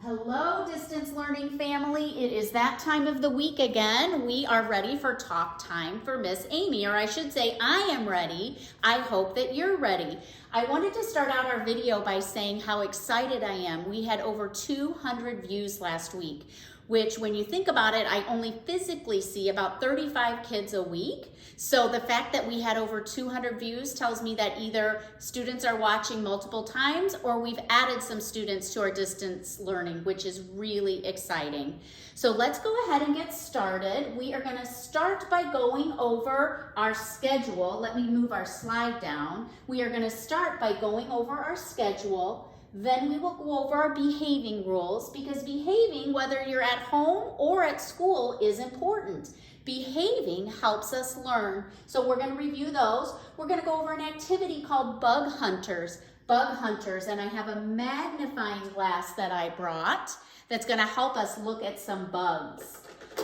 Hello, distance learning family. It is that time of the week again. We are ready for talk time for Miss Amy, or I should say I am ready. I hope that you're ready. I wanted to start out our video by saying how excited I am. We had over 200 views last week, which when you think about it, I only physically see about 35 kids a week. So the fact that we had over 200 views tells me that either students are watching multiple times or we've added some students to our distance learning, which is really exciting. So let's go ahead and get started. We are going to start by going over our schedule. Let me move our slide down. We are going to start by going over our schedule. Then we will go over our behaving rules, because behaving, whether you're at home or at school, is important. Behaving helps us learn. So we're going to review those. We're going to go over an activity called Bug Hunters. Bug Hunters, and I have a magnifying glass that I brought that's going to help us look at some bugs.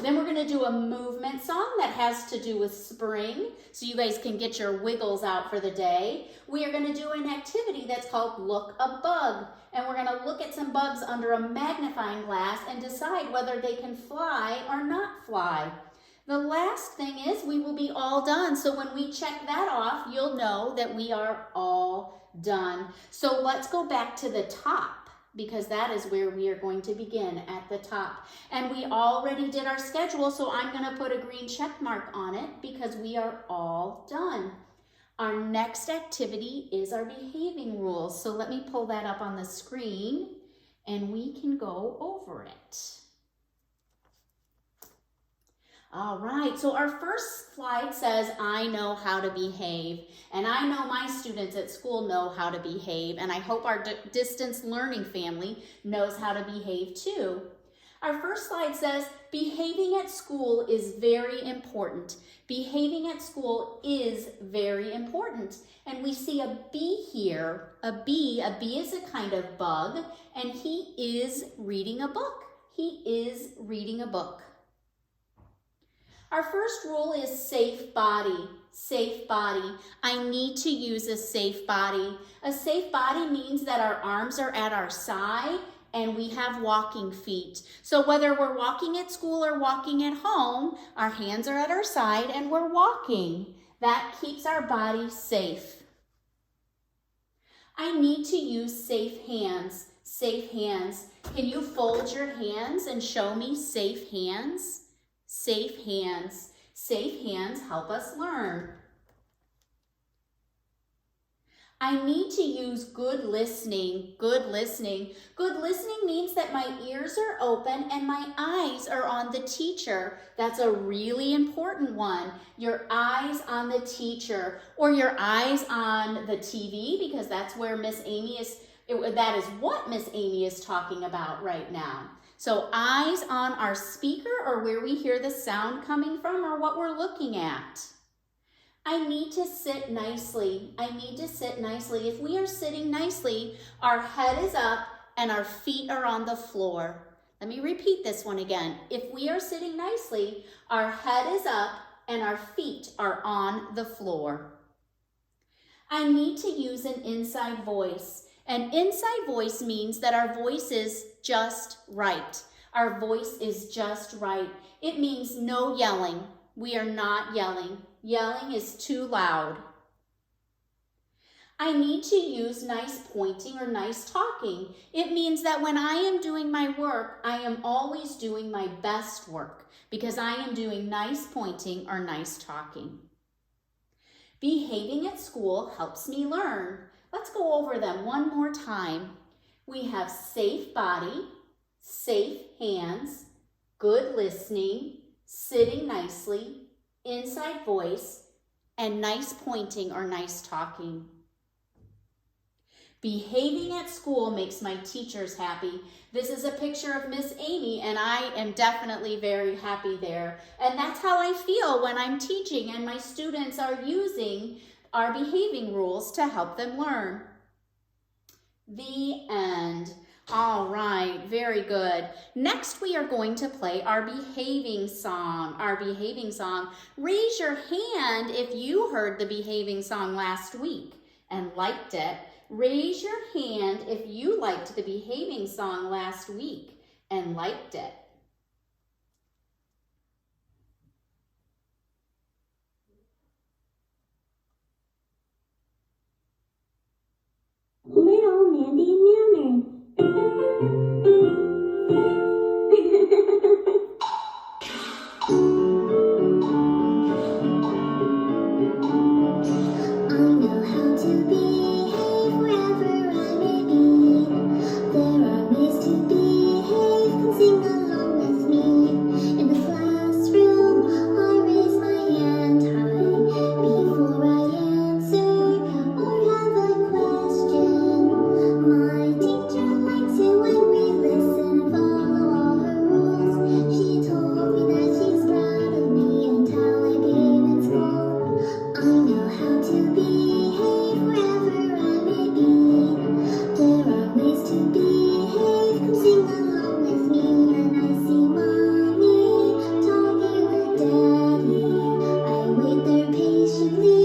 Then we're going to do a movement song that has to do with spring, so you guys can get your wiggles out for the day. We are going to do an activity that's called Look a Bug, and we're going to look at some bugs under a magnifying glass and decide whether they can fly or not fly. The last thing is we will be all done, so when we check that off, you'll know that we are all done. So let's go back to the top, because that is where we are going to begin, at the top. And we already did our schedule, so I'm going to put a green check mark on it because we are all done. Our next activity is our behaving rules. So let me pull that up on the screen and we can go over it. All right, so our first slide says, I know how to behave. And I know my students at school know how to behave, and I hope our distance learning family knows how to behave too. Our first slide says, behaving at school is very important. Behaving at school is very important. And we see a bee here, a bee is a kind of bug, and he is reading a book. He is reading a book. Our first rule is safe body. Safe body. I need to use a safe body. A safe body means that our arms are at our side and we have walking feet. So whether we're walking at school or walking at home, our hands are at our side and we're walking. That keeps our body safe. I need to use safe hands. Safe hands. Can you fold your hands and show me safe hands? Safe hands. Safe hands help us learn. I need to use good listening. Good listening. Good listening means that my ears are open and my eyes are on the teacher. That's a really important one. Your eyes on the teacher, or your eyes on the TV, because that's where Miss Amy is. That is what Miss Amy is talking about right now. So eyes on our speaker, or where we hear the sound coming from, or what we're looking at. I need to sit nicely. I need to sit nicely. If we are sitting nicely, our head is up and our feet are on the floor. Let me repeat this one again. If we are sitting nicely, our head is up and our feet are on the floor. I need to use an inside voice. An inside voice means that our voice is just right. Our voice is just right. It means no yelling. We are not yelling. Yelling is too loud. I need to use nice pointing or nice talking. It means that when I am doing my work, I am always doing my best work because I am doing nice pointing or nice talking. Behaving at school helps me learn. Let's go over them one more time. We have safe body, safe hands, good listening, sitting nicely, inside voice, and nice pointing or nice talking. Behaving at school makes my teachers happy. This is a picture of Miss Amy, and I am definitely very happy there. And that's how I feel when I'm teaching and my students are using our behaving rules to help them learn. The end. All right, very good. Next, we are going to play our behaving song. Our behaving song. Raise your hand if you heard the behaving song last week and liked it. Raise your hand if you liked the behaving song last week and liked it. Little Mandy Manner. I know how to behave wherever I may be. There are ways to behave, come sing along with me. In the classroom, I raise my hand high before I answer or have a question. My teacher likes it when we listen and follow all her rules. She told me that she's proud of me and how I behave in school. I know how to behave wherever I may be. There are ways to behave, come sing along with me. When I see mommy talking with daddy, I wait there patiently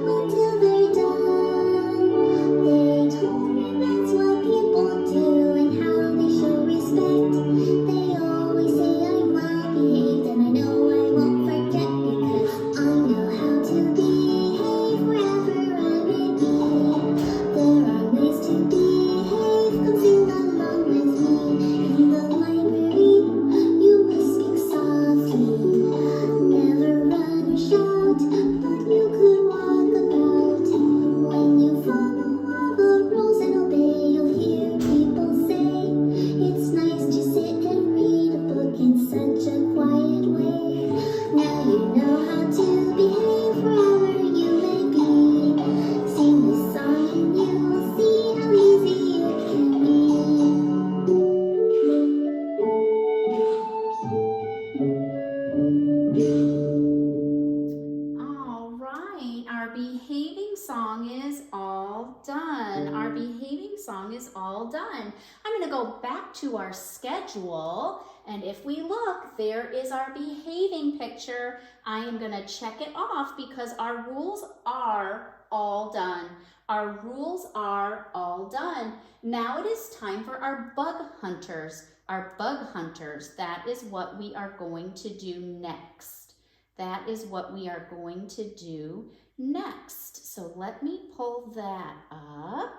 until they're done. They told me that's what people do and how they show respect. They always say I'm well behaved, and I know I won't forget because I know how to behave wherever I may be. There are ways to behave, come sing along with me. In the library, you must speak softly. Never run or shout, but you could walk about. When you follow all the rules and obey, you'll hear people say, it's nice to sit and read a book in such a quiet way. Now you know how to behave wherever you may be. Sing this song and you will see how easy it can All right, our behaving song is all done. Our behaving song is all done. I'm going to go back to our schedule, and if we look, there is our behaving picture. I am going to check it off because our rules are all done. Our rules are all done. Now it is time for our bug hunters. Our bug hunters, that is what we are going to do next. That is what we are going to do next. So let me pull that up.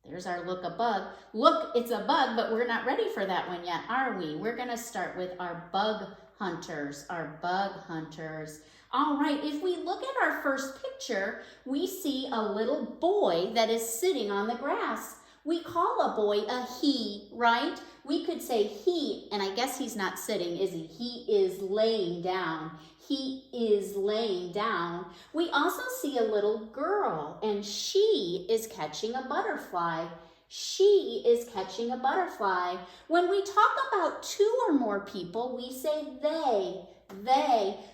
There's our look a bug. Look, it's a bug, but we're not ready for that one yet, are we? We're going to start with our bug hunters, our bug hunters. All right, if we look at our first picture, we see a little boy that is sitting on the grass. We call a boy a he, right? We could say he, and I guess he's not sitting, is he? He is laying down. He is laying down. We also see a little girl, and she is catching a butterfly. She is catching a butterfly. When we talk about two or more people, we say they.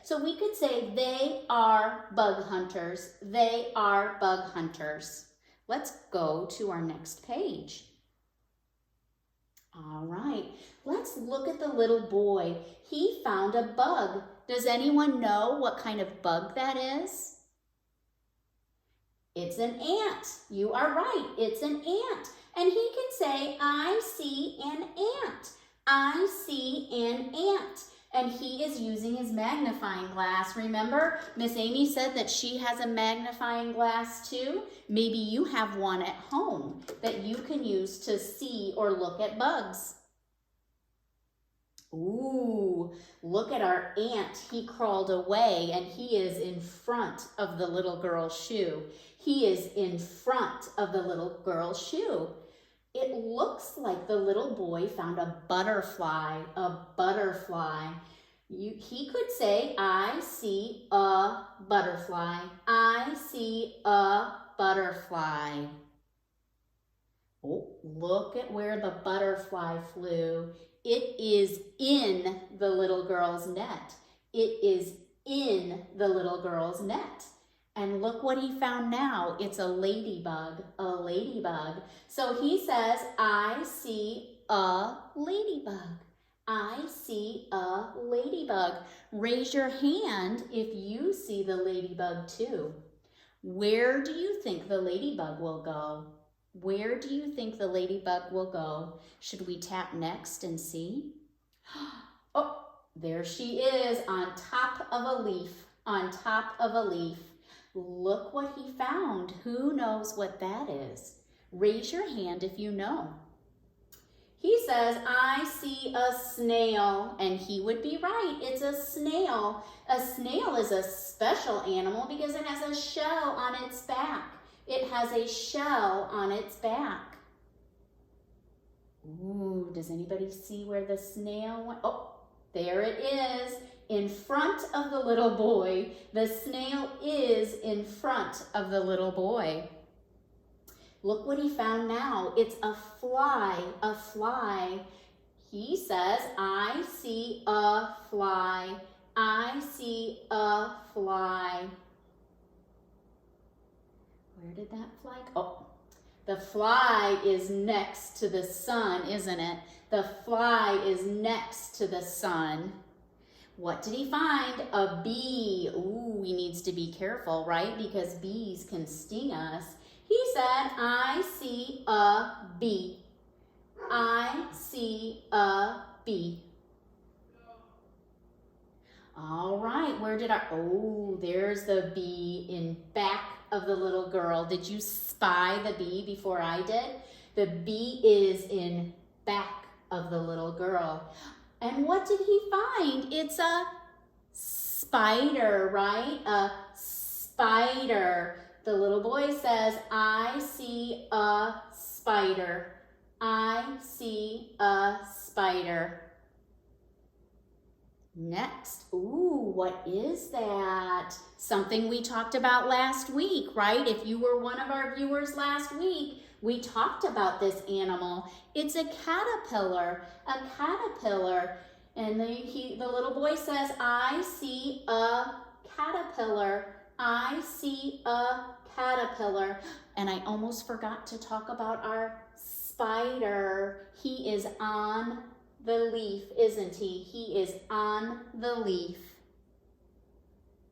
So we could say they are bug hunters. They are bug hunters. Let's go to our next page. All right, let's look at the little boy. He found a bug. Does anyone know what kind of bug that is? It's an ant. You are right, it's an ant. And he can say, I see an ant. I see an ant. And he is using his magnifying glass. Remember, Miss Amy said that she has a magnifying glass too. Maybe you have one at home that you can use to see or look at bugs. Ooh, look at our ant. He crawled away and he is in front of the little girl's shoe. He is in front of the little girl's shoe. It looks like the little boy found a butterfly, He could say, I see a butterfly. I see a butterfly. Oh, look at where the butterfly flew. It is in the little girl's net. It is in the little girl's net. And look what he found now. It's a ladybug, a ladybug. So he says, I see a ladybug. I see a ladybug. Raise your hand if you see the ladybug too. Where do you think the ladybug will go? Where do you think the ladybug will go? Should we tap next and see? Oh, there she is on top of a leaf, on top of a leaf. Look what he found. Who knows what that is? Raise your hand if you know. He says, I see a snail, and he would be right. It's a snail. A snail is a special animal because it has a shell on its back. It has a shell on its back. Ooh, does anybody see where the snail went? Oh, there it is, in front of the little boy. The snail is in front of the little boy. Look what he found now. It's a fly, a fly. He says, I see a fly. I see a fly. Where did that fly go? Oh, the fly is next to the sun, isn't it? The fly is next to the sun. What did he find? A bee. Ooh, he needs to be careful, right? Because bees can sting us. He said, I see a bee. I see a bee. All right, where did oh, there's the bee in back of the little girl. Did you spy the bee before I did? The bee is in back of the little girl. And what did he find? It's a spider, right? A spider. The little boy says, I see a spider. I see a spider. Next, ooh, what is that? Something we talked about last week, right? If you were one of our viewers last week, we talked about this animal. It's a caterpillar, a caterpillar. And the little boy says, I see a caterpillar. I see a caterpillar. And I almost forgot to talk about our spider. He is on the leaf, isn't he? He is on the leaf.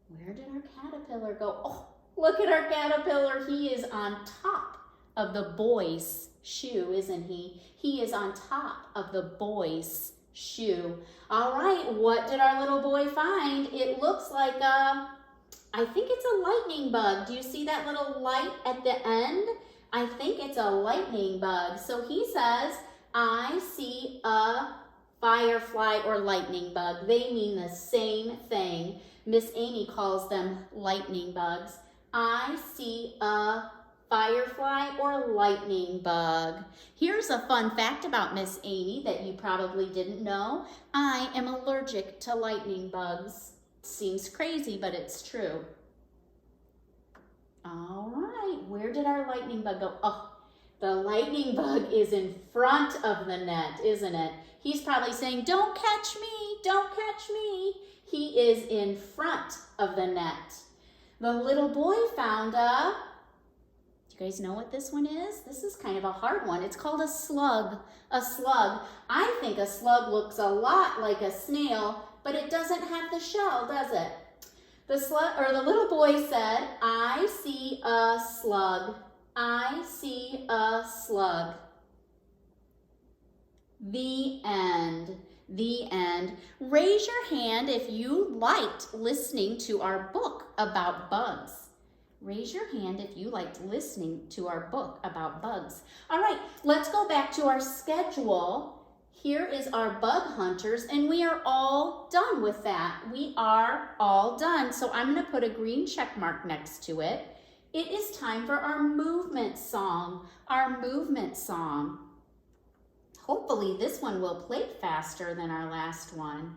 Where did our caterpillar go? Oh, look at our caterpillar. He is on top of the boy's shoe, isn't he? He is on top of the boy's shoe. All right, what did our little boy find? It looks like I think it's a lightning bug. Do you see that little light at the end? I think it's a lightning bug. So he says, I see a firefly or lightning bug. They mean the same thing. Miss Amy calls them lightning bugs. I see a firefly or lightning bug. Here's a fun fact about Miss Amy that you probably didn't know. I am allergic to lightning bugs. Seems crazy, but it's true. All right, where did our lightning bug go? Oh, the lightning bug is in front of the net, isn't it? He's probably saying, don't catch me, don't catch me. He is in front of the net. The little boy found do you guys know what this one is? This is kind of a hard one. It's called a slug, a slug. I think a slug looks a lot like a snail, but it doesn't have the shell, does it? The little boy said, I see a slug. I see a slug. The end. The end. Raise your hand if you liked listening to our book about bugs. Raise your hand if you liked listening to our book about bugs. All right, let's go back to our schedule. Here is our bug hunters, and we are all done with that. We are all done. So I'm going to put a green check mark next to it. It is time for our movement song. Our movement song. Hopefully this one will play faster than our last one.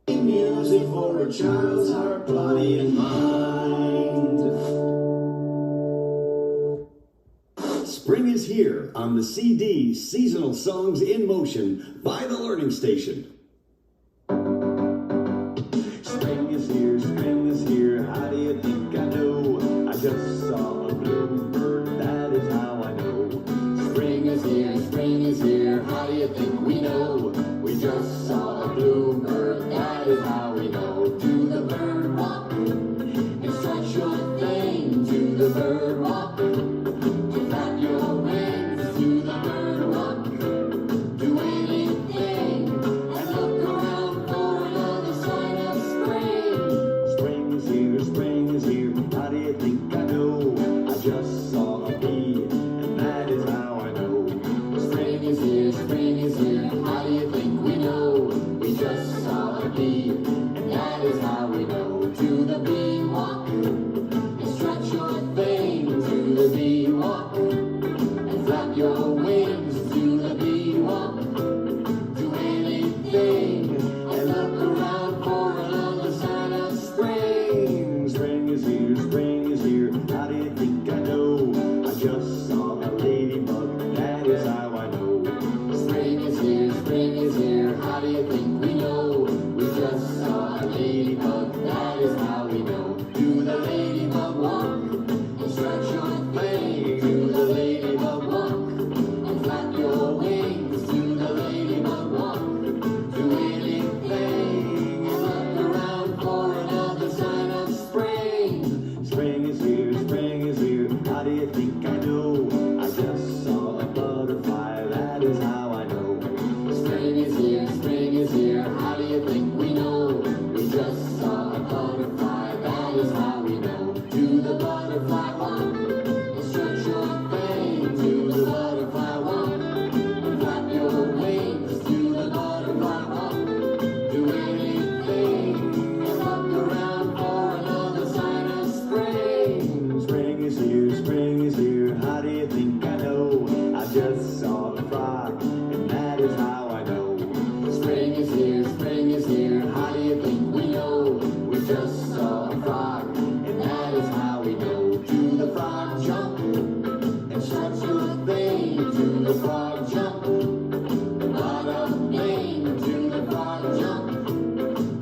Music for a child's heart, body, and mind. Spring is here on the CD Seasonal Songs in Motion by the Learning Station. Spring is here, how do you think I know? I just saw a bluebird, that is how I know. bee walk, and stretch your thing to the bee walk, and flap your wings to the bee walk. Do anything and look around for another sign of spring. Spring is here, spring is here. How do you think I know? I just saw a ladybug, that is how I know. Spring is here, spring is here. How do you think we know? We just saw a ladybug, that is how we know. Do the ladybug walk, and stretch your thing to the ladybug walk, and flap your wings to the ladybug walk. Do anything and look around for another sign of spring. Spring is here, spring is here. How do you think I know? I just saw a butterfly, that is how I know. Spring is here, spring is here. How do you think we know? We just saw a butterfly, that is how we know. Do the butterfly walk, and stretch your thing to the butterfly walk, and flap your wings to the butterfly walk. Do anything and look around for another sign of spring. Spring is here, spring is here. How do you think I know? I just saw a frog, and that is how I know. Spring is here, spring is here. How do you think we know? We just saw a frog, and that is how we know. Do the frog jump, and stretch your thing to the frog jump. Bada bing, to the frog jump.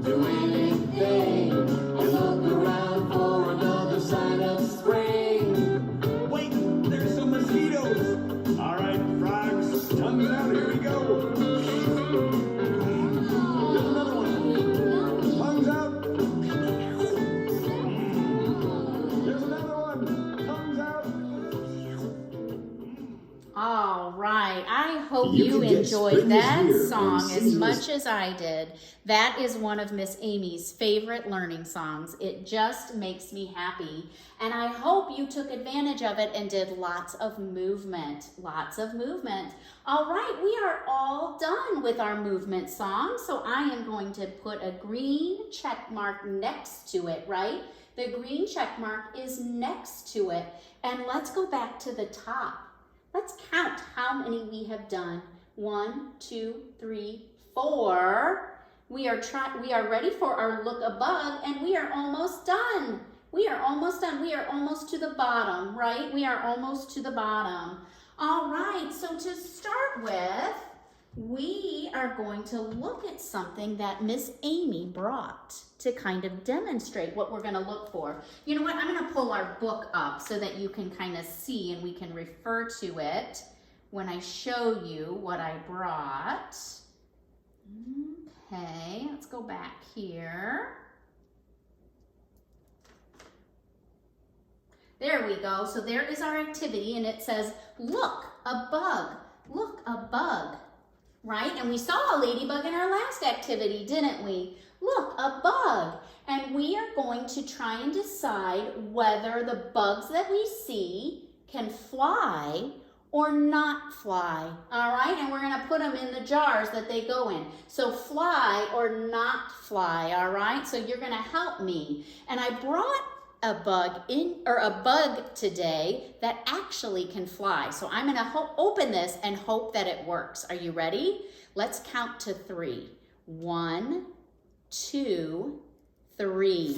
Do anything and look around for another sign of spring. Wait, there's some mosquitoes. All right, frogs, tongues out, here we go. There's another one. Tongues out. There's another one. Tongues out. All right. I hope You you can get enjoyed Spring is that Here song on as Seasonal- much as I did. That is one of Miss Amy's favorite learning songs. It just makes me happy. And I hope you took advantage of it and did lots of movement. Lots of movement. All right, we are all done with our movement song. So I am going to put a green check mark next to it, right? The green check mark is next to it. And let's go back to the top. Let's count how many we have done. 1, 2, 3, 4. We are ready for our look a bug, and we are almost done. We are almost done. We are almost to the bottom, right? We are almost to the bottom. All right, so to start with, we are going to look at something that Miss Amy brought to kind of demonstrate what we're going to look for. You know what? I'm going to pull our book up so that you can kind of see and we can refer to it when I show you what I brought. Okay, let's go back here. There we go. So there is our activity, and it says, look, a bug. Look, a bug. Right? And we saw a ladybug in our last activity, didn't we? Look, a bug. And we are going to try and decide whether the bugs that we see can fly or not fly. All right? And we're going to put them in the jars that they go in. So fly or not fly. All right? So you're going to help me. And I brought a bug today that actually can fly. So I'm going to open this and hope that it works. Are you ready? Let's count to 3. 1, 2, 3.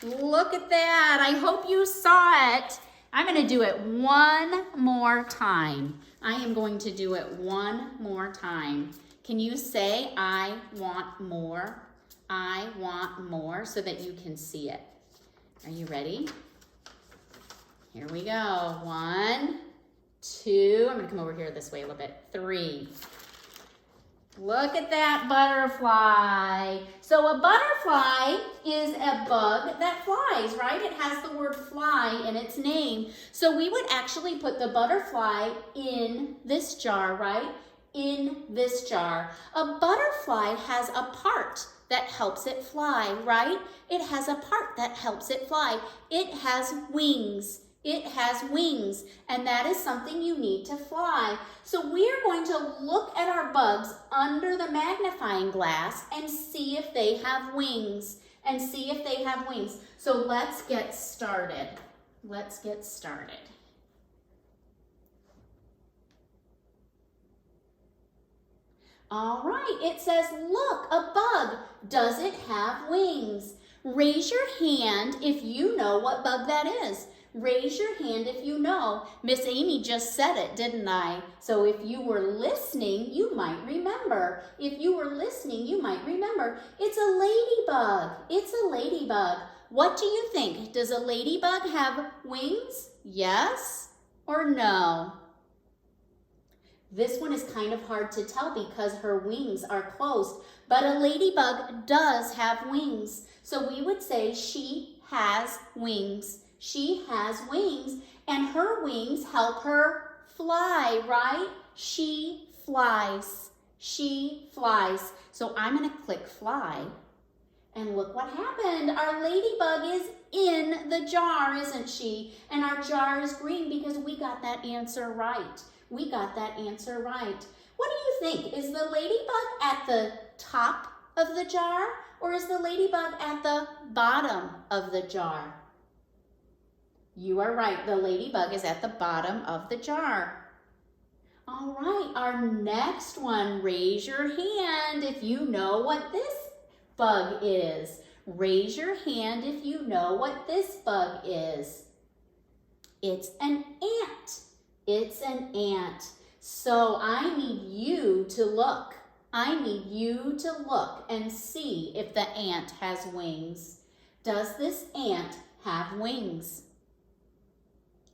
Look at that. I hope you saw it. I'm going to do it one more time. I am going to do it one more time. Can you say, I want more? I want more, so that you can see it. Are you ready? Here we go. 1, 2. I'm going to come over here this way a little bit. 3. Look at that butterfly. So a butterfly is a bug that flies, right? It has the word fly in its name. So we would actually put the butterfly in this jar, right? In this jar. A butterfly has a part that helps it fly, right? It has a part that helps it fly. It has wings. It has wings, and that is something you need to fly. So we are going to look at our bugs under the magnifying glass and see if they have wings. and see if they have wings. So let's get started. Let's get started. All right, it says, look, a bug. Does it have wings? Raise your hand if you know what bug that is. Raise your hand if you know. Miss Amy just said it, didn't I? So if you were listening, you might remember. If you were listening, you might remember. It's a ladybug. It's a ladybug. What do you think? Does a ladybug have wings? Yes or no? This one is kind of hard to tell because her wings are closed, but a ladybug does have wings. So we would say she has wings. She has wings, and her wings help her fly, right? She flies. She flies. So I'm going to click fly, and look what happened. Our ladybug is in the jar, isn't she? And our jar is green because we got that answer right. We got that answer right. What do you think? Is the ladybug at the top of the jar, or is the ladybug at the bottom of the jar? You are right. The ladybug is at the bottom of the jar. All right, our next one. Raise your hand if you know what this bug is. Raise your hand if you know what this bug is. It's an ant. It's an ant. So I need you to look. I need you to look and see if the ant has wings. Does this ant have wings?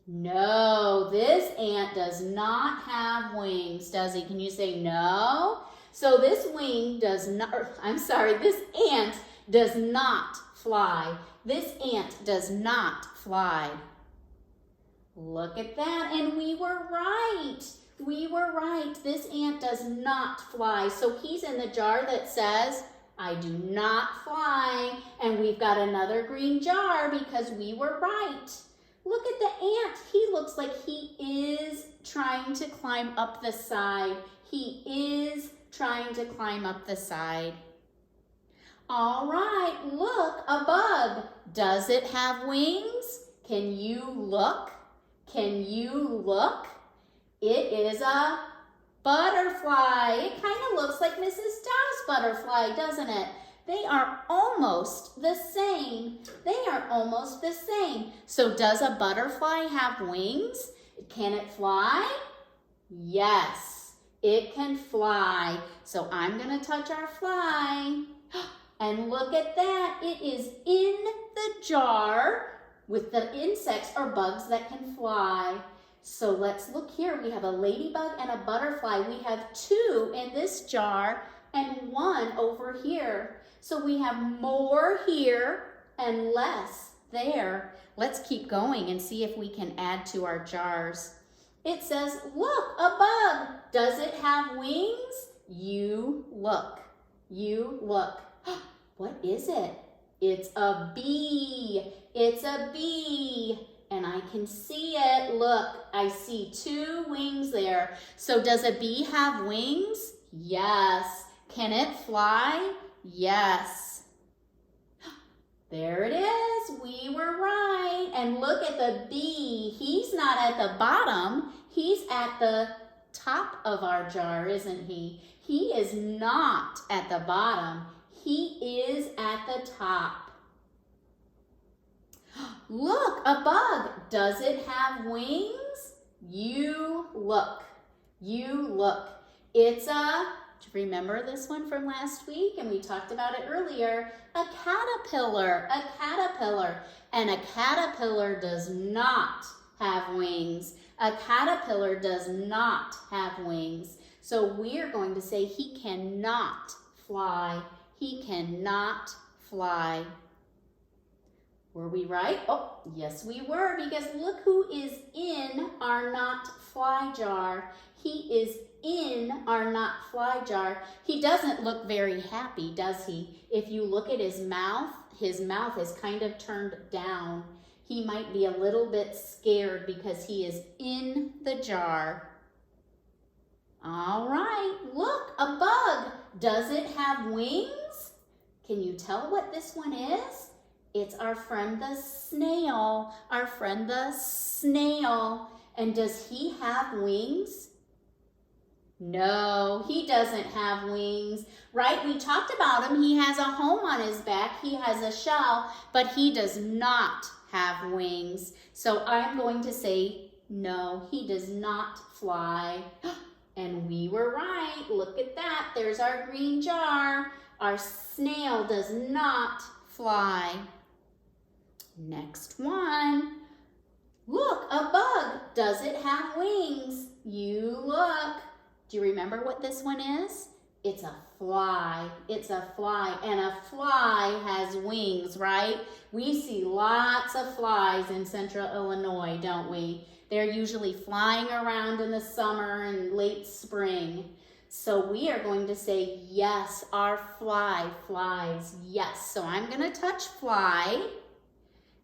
No, this ant does not have wings, does he? Can you say no? So this wing does not, this ant does not fly. This ant does not fly. Look at that, and we were right. We were right. This ant does not fly. So he's in the jar that says, I do not fly. And we've got another green jar because we were right. Look at the ant. He looks like he is trying to climb up the side. He is trying to climb up the side. All right, look, a bug. Does it have wings? Can you look? Can you look? It is a butterfly. It kind of looks like Mrs. Dow's butterfly, doesn't it? They are almost the same. They are almost the same. So does a butterfly have wings? Can it fly? Yes, it can fly. So I'm going to touch our fly. And look at that. It is in the jar with the insects or bugs that can fly. So let's look here. We have a ladybug and a butterfly. We have two in this jar and one over here. So we have more here and less there. Let's keep going and see if we can add to our jars. It says, look, a bug. Does it have wings? You look. You look. What is it? It's a bee. It's a bee. And I can see it. Look, I see two wings there. So does a bee have wings? Yes. Can it fly? Yes. There it is. We were right. And look at the bee. He's not at the bottom. He's at the top of our jar, isn't he? He is not at the bottom. He is at the top. Look, a bug. Does it have wings? You look. You look. It's a, remember this one from last week? And we talked about it earlier. A caterpillar. A caterpillar. And a caterpillar does not have wings. A caterpillar does not have wings. So we're going to say he cannot fly. He cannot fly. Were we right? Oh, yes we were, because look who is in our not fly jar. He is in our not fly jar. He doesn't look very happy, does he? If you look at his mouth is kind of turned down. He might be a little bit scared because he is in the jar. All right, look, a bug. Does it have wings? Can you tell what this one is? It's our friend the snail. Our friend the snail. And does he have wings? No, he doesn't have wings, right? We talked about him. He has a home on his back. He has a shell, but he does not have wings. So I'm going to say, no, he does not fly. And we were right. Look at that. There's our green jar. Our snail does not fly. Next one. Look, a bug. Does it have wings? You look. Do you remember what this one is? It's a fly. It's a fly. And a fly has wings, right? We see lots of flies in central Illinois, don't we? They're usually flying around in the summer and late spring. So we are going to say, yes, our fly flies. Yes. So I'm going to touch fly.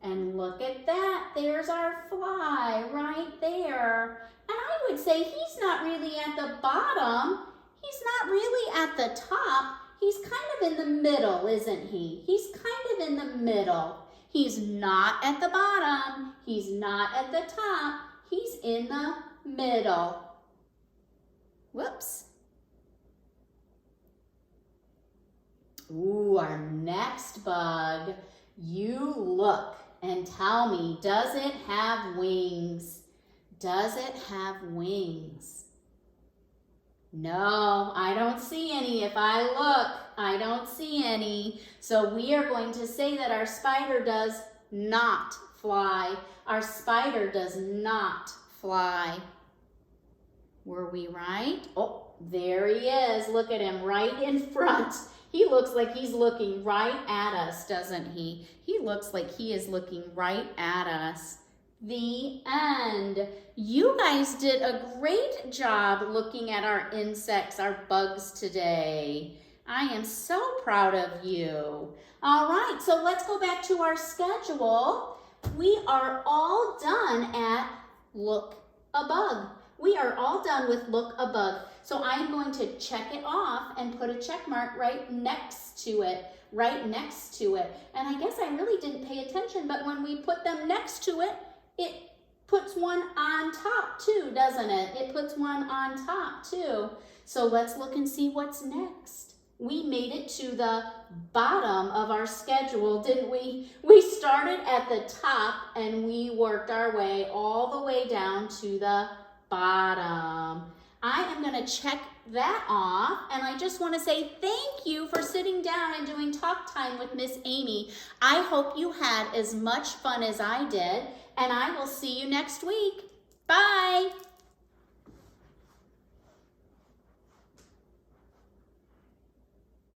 And look at that. There's our fly right there. And I would say he's not really at the bottom. He's not really at the top. He's kind of in the middle, isn't he? He's kind of in the middle. He's not at the bottom. He's not at the top. He's in the middle. Whoops. Ooh, our next bug. You look and tell me, does it have wings? Does it have wings? No, I don't see any. If I look, I don't see any. So we are going to say that our spider does not fly. Our spider does not fly. Were we right? Oh, there he is. Look at him right in front. He looks like he's looking right at us, doesn't he? He looks like he is looking right at us. The end. You guys did a great job looking at our insects, our bugs today. I am so proud of you. All right, so let's go back to our schedule. We are all done at Look a Bug. We are all done with Look a Bug. So I'm going to check it off and put a check mark right next to it, And I guess I really didn't pay attention, but when we put them next to it, it puts one on top too, doesn't it? It puts one on top too. So let's look and see what's next. We made it to the bottom of our schedule, didn't we? We started at the top and we worked our way all the way down to the bottom. I am going to check that off, and I just want to say thank you for sitting down and doing talk time with Miss Amy. I hope you had as much fun as I did, and I will see you next week. Bye.